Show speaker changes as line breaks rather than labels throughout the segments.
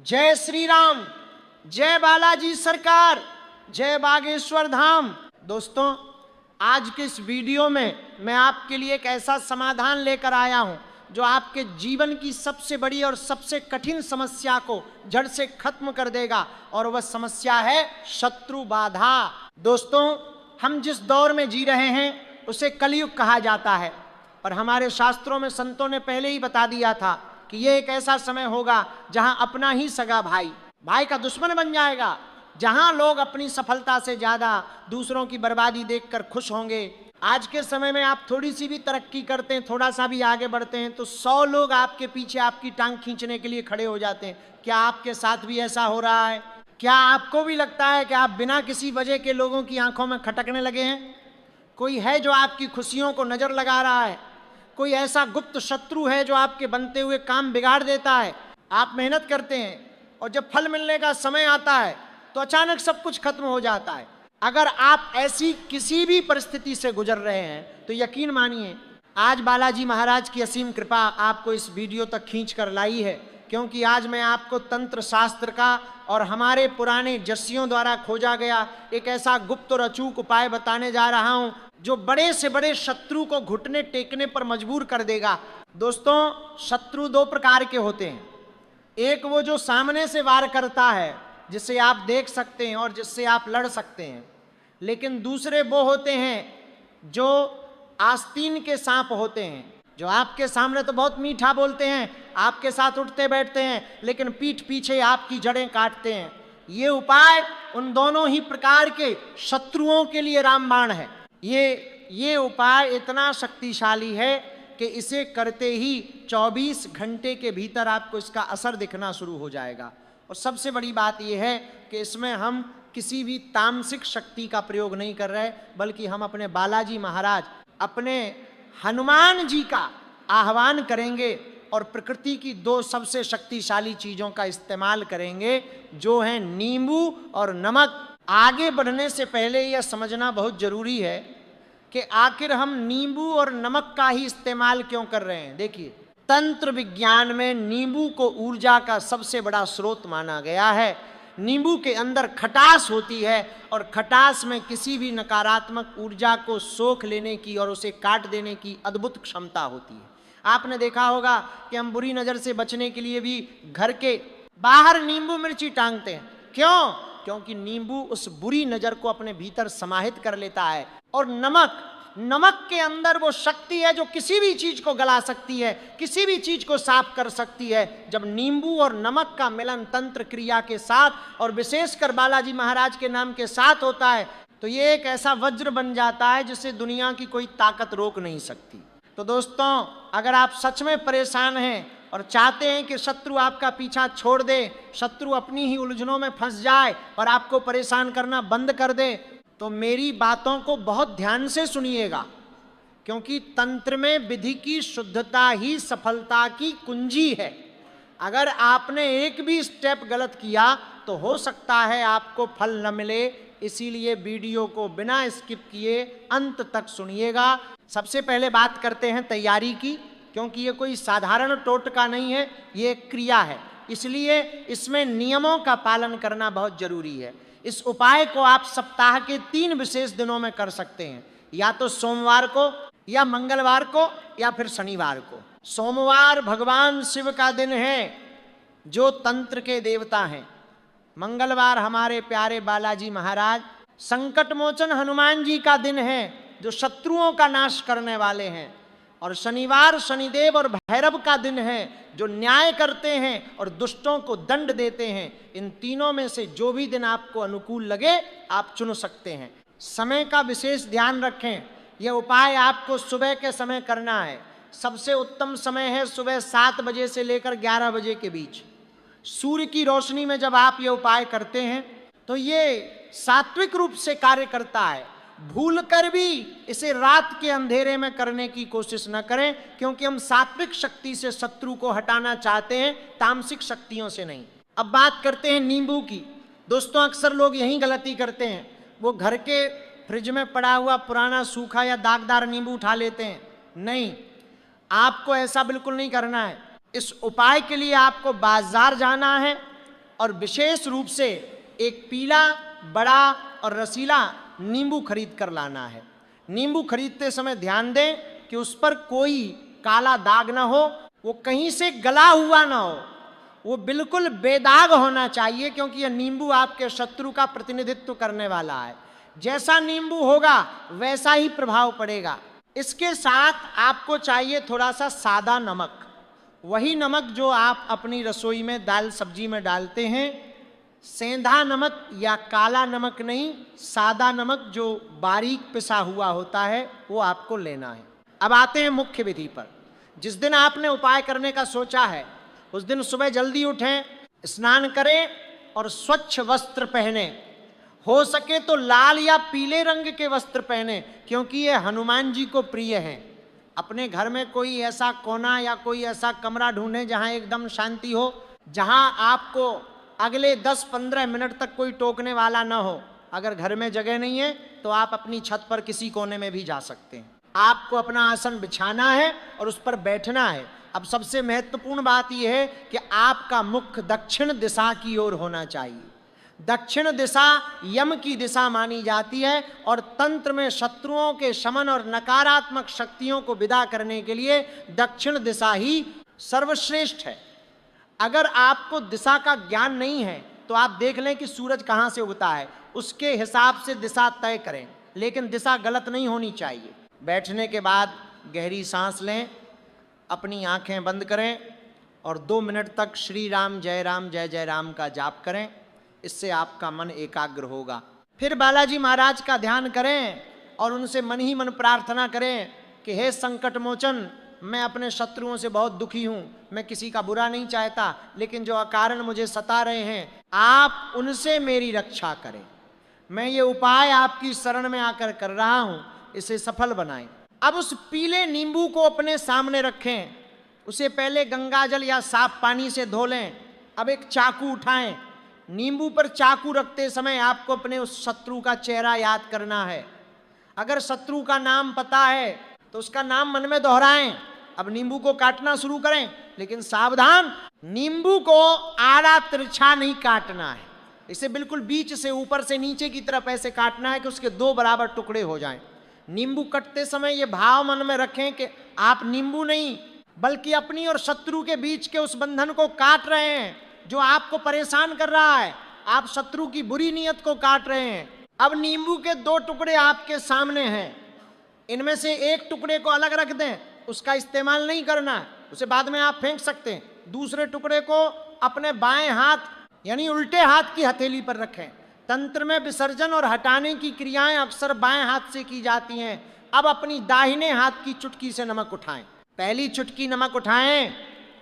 जय श्री राम, जय बालाजी सरकार, जय बागेश्वर धाम। दोस्तों, आज के इस वीडियो में मैं आपके लिए एक ऐसा समाधान लेकर आया हूं जो आपके जीवन की सबसे बड़ी और सबसे कठिन समस्या को जड़ से खत्म कर देगा, और वह समस्या है शत्रु बाधा। दोस्तों, हम जिस दौर में जी रहे हैं उसे कलयुग कहा जाता है, और हमारे शास्त्रों में संतों ने पहले ही बता दिया था कि यह एक ऐसा समय होगा जहां अपना ही सगा भाई भाई का दुश्मन बन जाएगा, जहां लोग अपनी सफलता से ज्यादा दूसरों की बर्बादी देखकर खुश होंगे। आज के समय में आप थोड़ी सी भी तरक्की करते हैं, थोड़ा सा भी आगे बढ़ते हैं, तो 100 लोग आपके पीछे आपकी टांग खींचने के लिए खड़े हो जाते हैं। क्या आपके साथ भी ऐसा हो रहा है? क्या आपको भी लगता है कि आप बिना किसी वजह के लोगों की आंखों में खटकने लगे हैं? कोई है जो आपकी खुशियों को नजर लगा रहा है? कोई ऐसा गुप्त शत्रु है जो आपके बनते हुए काम बिगाड़ देता है? आप मेहनत करते हैं और जब फल मिलने का समय आता है तो अचानक सब कुछ खत्म हो जाता है। अगर आप ऐसी किसी भी परिस्थिति से गुजर रहे हैं तो यकीन मानिए, आज बालाजी महाराज की असीम कृपा आपको इस वीडियो तक खींच कर लाई है, क्योंकि आज मैं आपको तंत्र शास्त्र का और हमारे पुराने जस्सियों द्वारा खोजा गया एक ऐसा गुप्त और अचूक उपाय बताने जा रहा हूं जो बड़े से बड़े शत्रु को घुटने टेकने पर मजबूर कर देगा। दोस्तों, शत्रु 2 प्रकार के होते हैं। एक वो जो सामने से वार करता है, जिसे आप देख सकते हैं और जिससे आप लड़ सकते हैं, लेकिन दूसरे वो होते हैं जो आस्तीन के सांप होते हैं, जो आपके सामने तो बहुत मीठा बोलते हैं, आपके साथ उठते बैठते हैं, लेकिन पीठ पीछे आपकी जड़ें काटते हैं। ये उपाय उन दोनों ही प्रकार के शत्रुओं के लिए रामबाण है। ये उपाय इतना शक्तिशाली है कि इसे करते ही 24 घंटे के भीतर आपको इसका असर दिखना शुरू हो जाएगा। और सबसे बड़ी बात यह है कि इसमें हम किसी भी तामसिक शक्ति का प्रयोग नहीं कर रहे, बल्कि हम अपने बालाजी महाराज, अपने हनुमान जी का आह्वान करेंगे और प्रकृति की 2 सबसे शक्तिशाली चीजों का इस्तेमाल करेंगे, जो हैं नींबू और नमक। आगे बढ़ने से पहले यह समझना बहुत जरूरी है कि आखिर हम नींबू और नमक का ही इस्तेमाल क्यों कर रहे हैं। देखिए, तंत्र विज्ञान में नींबू को ऊर्जा का सबसे बड़ा स्रोत माना गया है। नींबू के अंदर खटास होती है, और खटास में किसी भी नकारात्मक ऊर्जा को सोख लेने की और उसे काट देने की अद्भुत क्षमता होती है। आपने देखा होगा कि हम बुरी नज़र से बचने के लिए भी घर के बाहर नींबू मिर्ची टांगते हैं। क्यों? क्योंकि नींबू उस बुरी नज़र को अपने भीतर समाहित कर लेता है। और नमक के अंदर वो शक्ति है जो किसी भी चीज को गला सकती है, किसी भी चीज को साफ कर सकती है। जब नींबू और नमक का मिलन तंत्र क्रिया के साथ और विशेषकर बालाजी महाराज के नाम के साथ होता है, तो ये एक ऐसा वज्र बन जाता है जिसे दुनिया की कोई ताकत रोक नहीं सकती। तो दोस्तों, अगर आप सच में परेशान हैं और चाहते हैं कि शत्रु आपका पीछा छोड़ दे, शत्रु अपनी ही उलझनों में फंस जाए और आपको परेशान करना बंद कर दे, तो मेरी बातों को बहुत ध्यान से सुनिएगा, क्योंकि तंत्र में विधि की शुद्धता ही सफलता की कुंजी है। अगर आपने एक भी स्टेप गलत किया तो हो सकता है आपको फल न मिले। इसीलिए वीडियो को बिना स्किप किए अंत तक सुनिएगा। सबसे पहले बात करते हैं तैयारी की, क्योंकि ये कोई साधारण टोटका नहीं है, ये एक क्रिया है, इसलिए इसमें नियमों का पालन करना बहुत जरूरी है। इस उपाय को आप सप्ताह के 3 विशेष दिनों में कर सकते हैं, या तो सोमवार को, या मंगलवार को, या फिर शनिवार को। सोमवार भगवान शिव का दिन है जो तंत्र के देवता हैं। मंगलवार हमारे प्यारे बालाजी महाराज संकट मोचन हनुमान जी का दिन है जो शत्रुओं का नाश करने वाले हैं। और शनिवार शनिदेव और भैरव का दिन है जो न्याय करते हैं और दुष्टों को दंड देते हैं। इन तीनों में से जो भी दिन आपको अनुकूल लगे आप चुन सकते हैं। समय का विशेष ध्यान रखें। यह उपाय आपको सुबह के समय करना है। सबसे उत्तम समय है सुबह 7 बजे से लेकर 11 बजे के बीच। सूर्य की रोशनी में जब आप ये उपाय करते हैं तो ये सात्विक रूप से कार्य करता है। भूल कर भी इसे रात के अंधेरे में करने की कोशिश न करें, क्योंकि हम सात्विक शक्ति से शत्रु को हटाना चाहते हैं, तामसिक शक्तियों से नहीं। अब बात करते हैं नींबू की। दोस्तों, अक्सर लोग यही गलती करते हैं, वो घर के फ्रिज में पड़ा हुआ पुराना सूखा या दागदार नींबू उठा लेते हैं। नहीं, आपको ऐसा बिल्कुल नहीं करना है। इस उपाय के लिए आपको बाजार जाना है और विशेष रूप से एक पीला बड़ा और रसीला नींबू खरीद कर लाना है। नींबू खरीदते समय ध्यान दें कि उस पर कोई काला दाग ना हो, वो कहीं से गला हुआ ना हो, वो बिल्कुल बेदाग होना चाहिए, क्योंकि यह नींबू आपके शत्रु का प्रतिनिधित्व करने वाला है। जैसा नींबू होगा वैसा ही प्रभाव पड़ेगा। इसके साथ आपको चाहिए थोड़ा सा सादा नमक, वही नमक जो आप अपनी रसोई में दाल सब्जी में डालते हैं। सेंधा नमक या काला नमक नहीं, सादा नमक जो बारीक पिसा हुआ होता है वो आपको लेना है। अब आते हैं मुख्य विधि पर। जिस दिन आपने उपाय करने का सोचा है उस दिन सुबह जल्दी उठें, स्नान करें और स्वच्छ वस्त्र पहने। हो सके तो लाल या पीले रंग के वस्त्र पहने, क्योंकि ये हनुमान जी को प्रिय हैं। अपने घर में कोई ऐसा कोना या कोई ऐसा कमरा ढूंढें जहां एकदम शांति हो, जहां आपको अगले 10-15 मिनट तक कोई टोकने वाला ना हो। अगर घर में जगह नहीं है तो आप अपनी छत पर किसी कोने में भी जा सकते हैं। आपको अपना आसन बिछाना है और उस पर बैठना है। अब सबसे महत्वपूर्ण बात यह है कि आपका मुख दक्षिण दिशा की ओर होना चाहिए। दक्षिण दिशा यम की दिशा मानी जाती है और तंत्र में शत्रुओं के शमन और नकारात्मक शक्तियों को विदा करने के लिए दक्षिण दिशा ही सर्वश्रेष्ठ है। अगर आपको दिशा का ज्ञान नहीं है तो आप देख लें कि सूरज कहाँ से उगता है, उसके हिसाब से दिशा तय करें, लेकिन दिशा गलत नहीं होनी चाहिए। बैठने के बाद गहरी सांस लें, अपनी आंखें बंद करें और 2 मिनट तक श्री राम जय जय राम का जाप करें। इससे आपका मन एकाग्र होगा। फिर बालाजी महाराज का ध्यान करें और उनसे मन ही मन प्रार्थना करें कि हे संकट मोचन, मैं अपने शत्रुओं से बहुत दुखी हूँ, मैं किसी का बुरा नहीं चाहता, लेकिन जो अकारण मुझे सता रहे हैं आप उनसे मेरी रक्षा करें। मैं ये उपाय आपकी शरण में आकर कर रहा हूँ, इसे सफल बनाएं। अब उस पीले नींबू को अपने सामने रखें, उसे पहले गंगाजल या साफ पानी से धो लें। अब एक चाकू उठाएं, नींबू पर चाकू रखते समय आपको अपने उस शत्रु का चेहरा याद करना है। अगर शत्रु का नाम पता है तो उसका नाम मन में दोहराएं। अब नींबू को काटना शुरू करें, लेकिन सावधान, नींबू को आड़ा तिरछा नहीं काटना है। इसे बिल्कुल बीच से ऊपर से नीचे की तरफ ऐसे काटना है कि उसके 2 बराबर टुकड़े हो जाएं। नींबू कटते समय ये भाव मन में रखें कि आप नींबू नहीं बल्कि अपनी और शत्रु के बीच के उस बंधन को काट रहे हैं जो आपको परेशान कर रहा है। आप शत्रु की बुरी नीयत को काट रहे हैं। अब नींबू के 2 टुकड़े आपके सामने हैं, इनमें से एक टुकड़े को अलग रख दें, उसका इस्तेमाल नहीं करना है, उसे बाद में आप फेंक सकते हैं। दूसरे टुकड़े को अपने बाएं हाथ यानी उल्टे हाथ की हथेली पर रखें। तंत्र में विसर्जन और हटाने की क्रियाएं अक्सर बाएं हाथ से की जाती हैं। अब अपनी दाहिने हाथ की चुटकी से नमक उठाएं। पहली चुटकी नमक उठाएं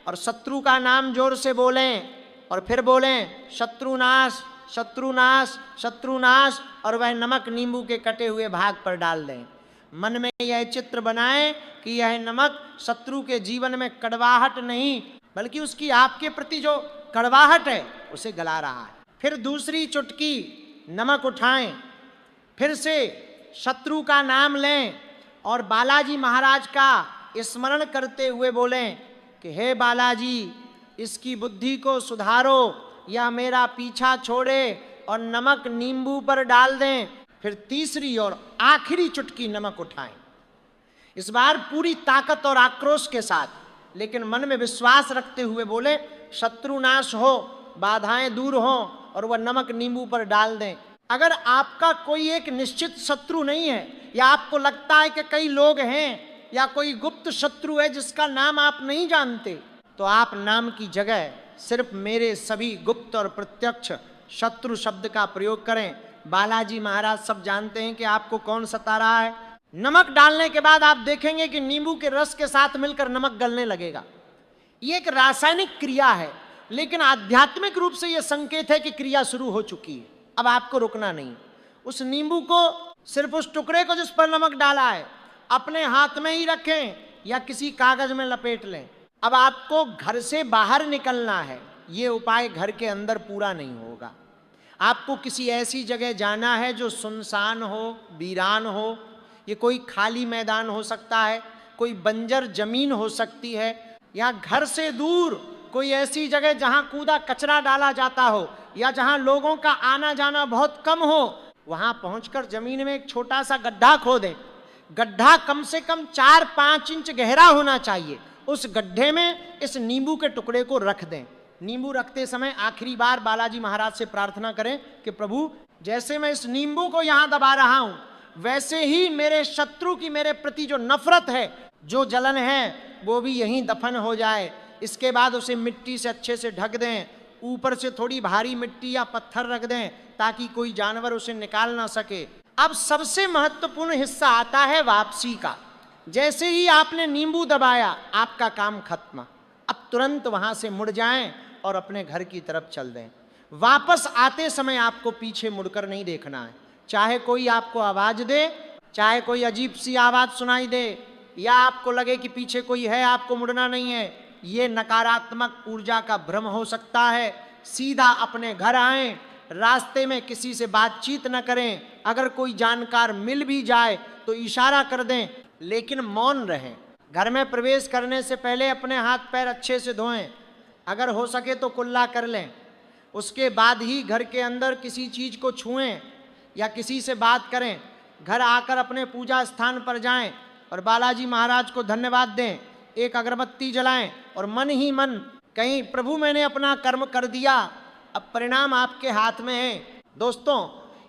और शत्रु का नाम जोर से बोलें और फिर बोलें शत्रुनाश शत्रुनाश शत्रुनाश, और वह नमक नींबू के कटे हुए भाग पर डाल दें। मन में यह चित्र बनाएं कि यह नमक शत्रु के जीवन में कड़वाहट नहीं बल्कि उसकी आपके प्रति जो कड़वाहट है उसे गला रहा है। फिर दूसरी चुटकी नमक उठाएं, फिर से शत्रु का नाम लें और बालाजी महाराज का स्मरण करते हुए बोलें कि हे बालाजी, इसकी बुद्धि को सुधारो या मेरा पीछा छोड़े, और नमक नींबू पर डाल दें। फिर तीसरी और आखिरी चुटकी नमक उठाएं। इस बार पूरी ताकत और आक्रोश के साथ, लेकिन मन में विश्वास रखते हुए बोले शत्रु नाश हो, बाधाएं दूर हो, और वह नमक नींबू पर डाल दें। अगर आपका कोई एक निश्चित शत्रु नहीं है या आपको लगता है कि कई लोग हैं या कोई गुप्त शत्रु है जिसका नाम आप नहीं जानते, तो आप नाम की जगह सिर्फ मेरे सभी गुप्त और प्रत्यक्ष शत्रु शब्द का प्रयोग करें। बालाजी महाराज सब जानते हैं कि आपको कौन सता रहा है। नमक डालने के बाद आप देखेंगे कि नींबू के रस के साथ मिलकर नमक गलने लगेगा। ये एक रासायनिक क्रिया है, लेकिन आध्यात्मिक रूप से यह संकेत है कि क्रिया शुरू हो चुकी है। अब आपको रुकना नहीं। उस नींबू को, सिर्फ उस टुकड़े को जिस पर नमक डाला है, अपने हाथ में ही रखें या किसी कागज में लपेट लें। अब आपको घर से बाहर निकलना है। ये उपाय घर के अंदर पूरा नहीं होगा। आपको किसी ऐसी जगह जाना है जो सुनसान हो, वीरान हो। ये कोई खाली मैदान हो सकता है, कोई बंजर जमीन हो सकती है, या घर से दूर कोई ऐसी जगह जहां कूड़ा कचरा डाला जाता हो या जहां लोगों का आना जाना बहुत कम हो, वहां पहुंचकर जमीन में एक छोटा सा गड्ढा खोदें। गड्ढा कम से कम 4-5 इंच गहरा होना चाहिए। उस गड्ढे में इस नींबू के टुकड़े को रख दें। नींबू रखते समय आखिरी बार बालाजी महाराज से प्रार्थना करें कि प्रभु, जैसे मैं इस नींबू को यहां दबा रहा हूं, वैसे ही मेरे शत्रु की मेरे प्रति जो नफरत है, जो जलन है, वो भी यहीं दफन हो जाए। इसके बाद उसे मिट्टी से अच्छे से ढक दें। ऊपर से थोड़ी भारी मिट्टी या पत्थर रख दें ताकि कोई जानवर उसे निकाल ना सके। अब सबसे महत्वपूर्ण हिस्सा आता है वापसी का। जैसे ही आपने नींबू दबाया, आपका काम खत्म। अब तुरंत वहां से मुड़ जाएं और अपने घर की तरफ चल दें। वापस आते समय आपको पीछे मुड़कर नहीं देखना है। चाहे कोई आपको आवाज दे, चाहे कोई अजीब सी आवाज सुनाई दे, या आपको लगे कि पीछे कोई है, आपको मुड़ना नहीं है। ये नकारात्मक ऊर्जा का भ्रम हो सकता है। सीधा अपने घर आएं, रास्ते में किसी से बातचीत न करें। अगर कोई जानकार मिल भी जाए तो इशारा कर दें, लेकिन मौन रहें। घर में प्रवेश करने से पहले अपने हाथ पैर अच्छे से धोएं। अगर हो सके तो कुल्ला कर लें। उसके बाद ही घर के अंदर किसी चीज़ को छुएं या किसी से बात करें। घर आकर अपने पूजा स्थान पर जाएं और बालाजी महाराज को धन्यवाद दें। एक अगरबत्ती जलाएं और मन ही मन कहीं, प्रभु मैंने अपना कर्म कर दिया, अब परिणाम आपके हाथ में है। दोस्तों,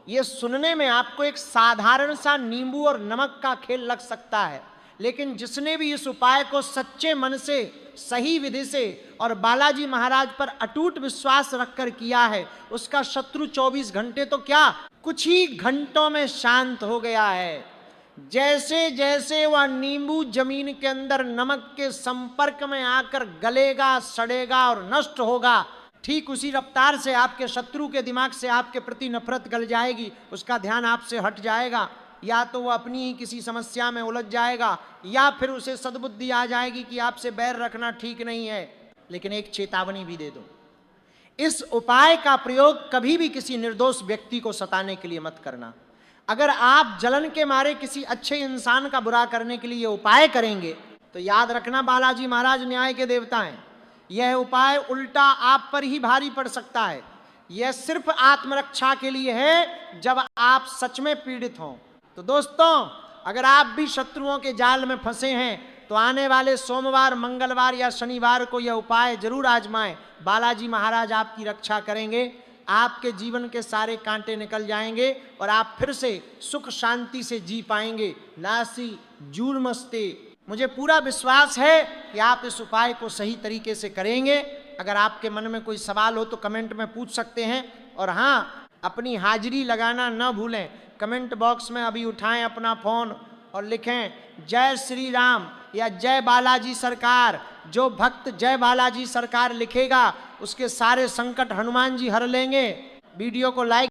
ये सुनने में आपको एक साधारण सा नींबू और नमक का खेल लग सकता है, लेकिन जिसने भी इस उपाय को सच्चे मन से, सही विधि से और बालाजी महाराज पर अटूट विश्वास रखकर किया है, उसका शत्रु 24 घंटे तो क्या, कुछ ही घंटों में शांत हो गया है। जैसे जैसे वह नींबू जमीन के अंदर नमक के संपर्क में आकर गलेगा, सड़ेगा और नष्ट होगा, ठीक उसी रफ्तार से आपके शत्रु के दिमाग से आपके प्रति नफरत गल जाएगी। उसका ध्यान आपसे हट जाएगा। या तो वह अपनी ही किसी समस्या में उलझ जाएगा, या फिर उसे सद्बुद्धि आ जाएगी कि आपसे बैर रखना ठीक नहीं है। लेकिन एक चेतावनी भी दे दूं, इस उपाय का प्रयोग कभी भी किसी निर्दोष व्यक्ति को सताने के लिए मत करना। अगर आप जलन के मारे किसी अच्छे इंसान का बुरा करने के लिए ये उपाय करेंगे तो याद रखना, बालाजी महाराज न्याय के देवता हैं। यह उपाय उल्टा आप पर ही भारी पड़ सकता है। यह सिर्फ आत्मरक्षा के लिए है जब आप सच में पीड़ित हों। तो दोस्तों, अगर आप भी शत्रुओं के जाल में फंसे हैं तो आने वाले सोमवार, मंगलवार या शनिवार को यह उपाय जरूर आजमाएं। बालाजी महाराज आपकी रक्षा करेंगे। आपके जीवन के सारे कांटे निकल जाएंगे और आप फिर से सुख शांति से जी पाएंगे। नासी जूर्मस्ते। मुझे पूरा विश्वास है कि आप इस उपाय को सही तरीके से करेंगे। अगर आपके मन में कोई सवाल हो तो कमेंट में पूछ सकते हैं। और हाँ, अपनी हाजिरी लगाना न भूलें। कमेंट बॉक्स में अभी उठाएं अपना फ़ोन और लिखें जय श्री राम या जय बालाजी सरकार। जो भक्त जय बालाजी सरकार लिखेगा उसके सारे संकट हनुमान जी हर लेंगे। वीडियो को लाइक